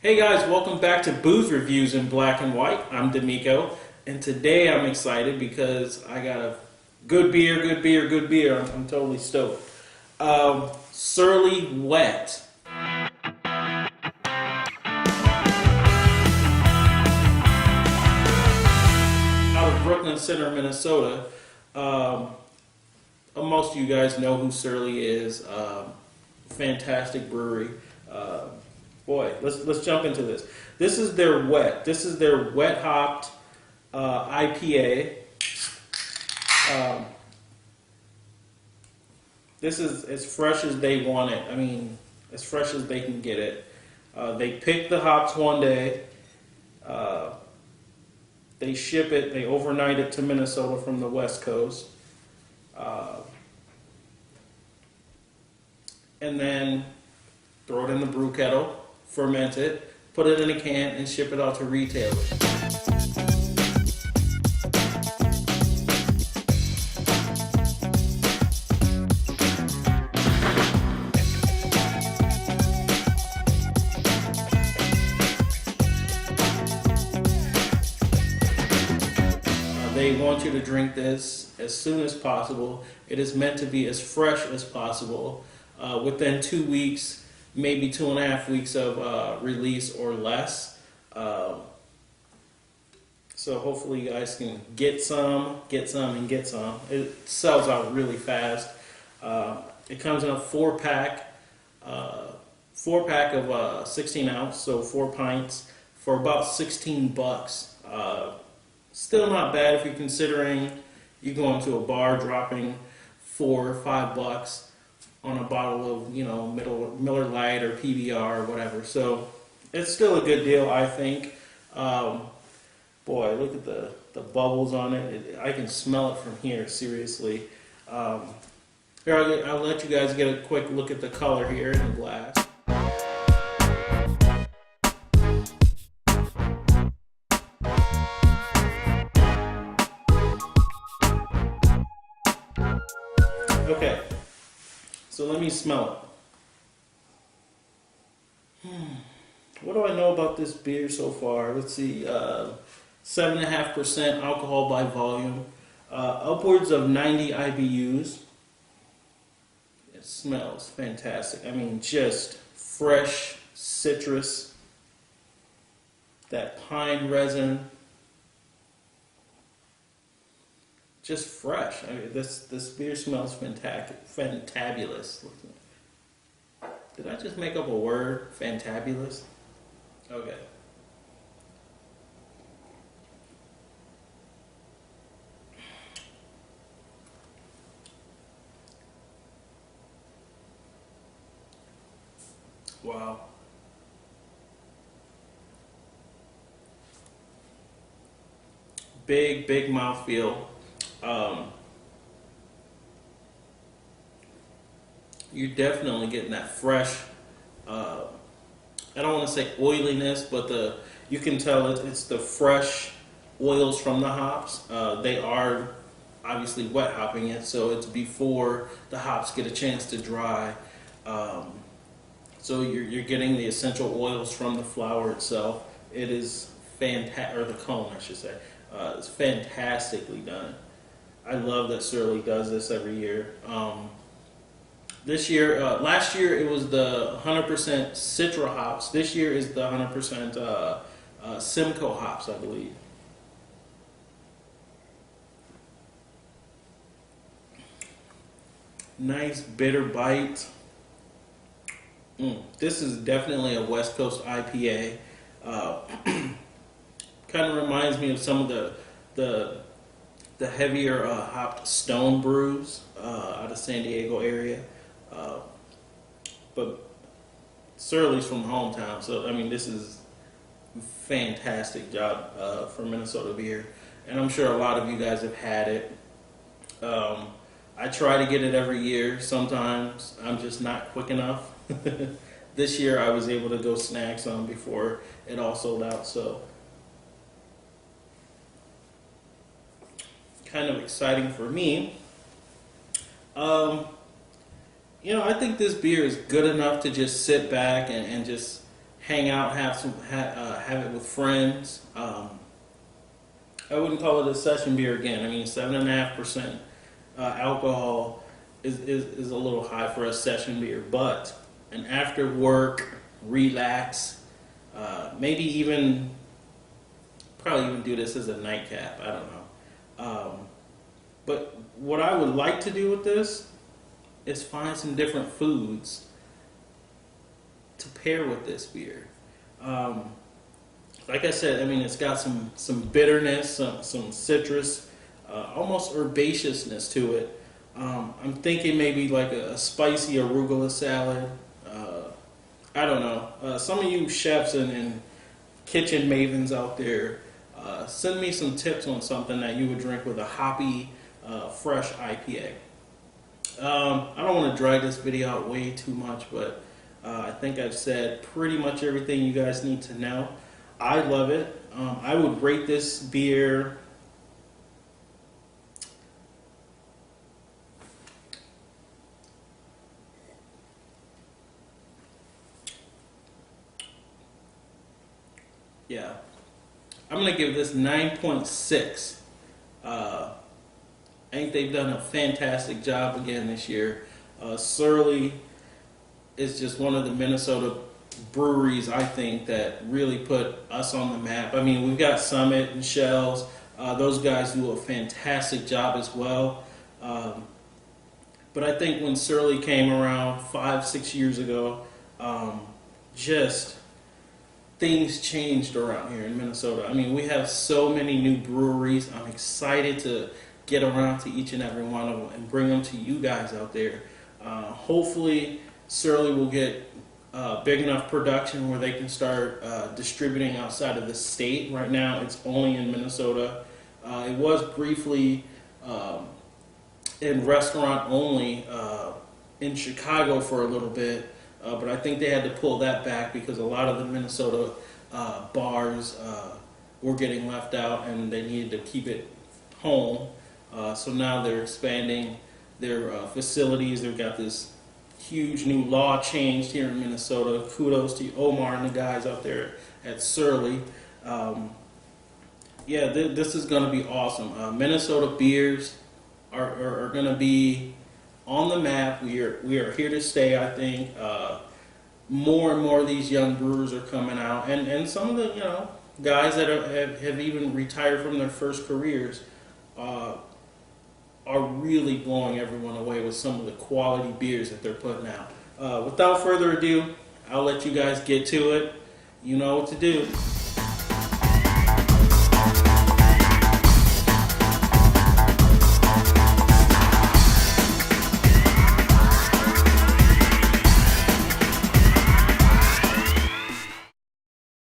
Hey guys, welcome back to Booze Reviews in Black and White. I'm D'Amico, and today I'm excited because I got a good beer. I'm totally stoked. Surly Wet. Out of Brooklyn Center, Minnesota. Most of you guys know who Surly is. Fantastic brewery. Boy, let's jump into this. This is their wet. This is their wet hopped IPA. This is as fresh as they want it. I mean, as fresh as they can get it. They pick the hops one day. They ship it. They overnight it to Minnesota from the West Coast. And then throw it in the brew kettle, ferment it, put it in a can, and ship it out to retailers. They want you to drink this as soon as possible. It is meant to be as fresh as possible. Within 2 weeks, maybe 2.5 weeks of release or less. So hopefully you guys can get some. It sells out really fast. It comes in a 4-pack, 4-pack of 16 ounce, so 4 pints for about $16. Still not bad if you're considering you go into a bar dropping $4 or $5 on a bottle of, Miller Lite or PBR or whatever. So it's still a good deal, I think. Boy, look at the bubbles on it. I can smell it from here, seriously. Here, I'll let you guys get a quick look at the color here in the glass. Okay. So let me smell it. What do I know about this beer so far? Let's see, 7.5% alcohol by volume, upwards of 90 IBUs. It smells fantastic. I mean, just fresh citrus, that pine resin, just fresh. I mean, this beer smells fantabulous. Did I just make up a word? Fantabulous? Okay. Wow. Big mouthfeel. You're definitely getting that fresh, I don't want to say oiliness, but you can tell it's the fresh oils from the hops. They are obviously wet hopping it, so it's before the hops get a chance to dry. So you're getting the essential oils from the flower itself. It is fantastic, or the cone, I should say. It's fantastically done. I love that Surly does this every year. This year, last year it was the 100% Citra hops. This year is the 100% Simcoe hops, I believe. Nice bitter bite. This is definitely a West Coast IPA. Kind of reminds me of some of the heavier hopped stone brews out of San Diego area. But Surly's from hometown, so I mean, this is a fantastic job for Minnesota beer, and I'm sure a lot of you guys have had it. I try to get it every year. Sometimes I'm just not quick enough. This year I was able to go snag some before it all sold out, so kind of exciting for me. I think this beer is good enough to just sit back and just hang out, have it with friends. I wouldn't call it a session beer again. I mean, 7.5% alcohol is a little high for a session beer, but an after work, relax, maybe even probably even do this as a nightcap. I don't know. But what I would like to do with this is find some different foods to pair with this beer. Like I said, I mean, it's got some bitterness, some citrus, almost herbaceousness to it. I'm thinking maybe like a spicy arugula salad. I don't know. Some of you chefs and kitchen mavens out there, send me some tips on something that you would drink with a hoppy, fresh IPA. I don't want to drag this video out way too much, but I think I've said pretty much everything you guys need to know. I love it. I would rate this beer I'm going to give this 9.6. I think they've done a fantastic job again this year. Surly is just one of the Minnesota breweries, I think, that really put us on the map. I mean, we've got Summit and Shells. Those guys do a fantastic job as well. But I think when Surly came around 5-6 years ago, just things changed around here in Minnesota. I mean, we have so many new breweries. I'm excited to get around to each and every one of them and bring them to you guys out there. Hopefully, Surly will get big enough production where they can start distributing outside of the state. Right now, it's only in Minnesota. It was briefly in restaurant only in Chicago for a little bit. But I think they had to pull that back because a lot of the Minnesota bars were getting left out and they needed to keep it home. So now they're expanding their facilities. They've got this huge new law changed here in Minnesota. Kudos to Omar and the guys out there at Surly. This is going to be awesome. Minnesota beers are going to be on the map. We are here to stay, I think. More and more of these young brewers are coming out, and some of the guys that have even retired from their first careers are really blowing everyone away with some of the quality beers that they're putting out. Without further ado, I'll let you guys get to it. You know what to do.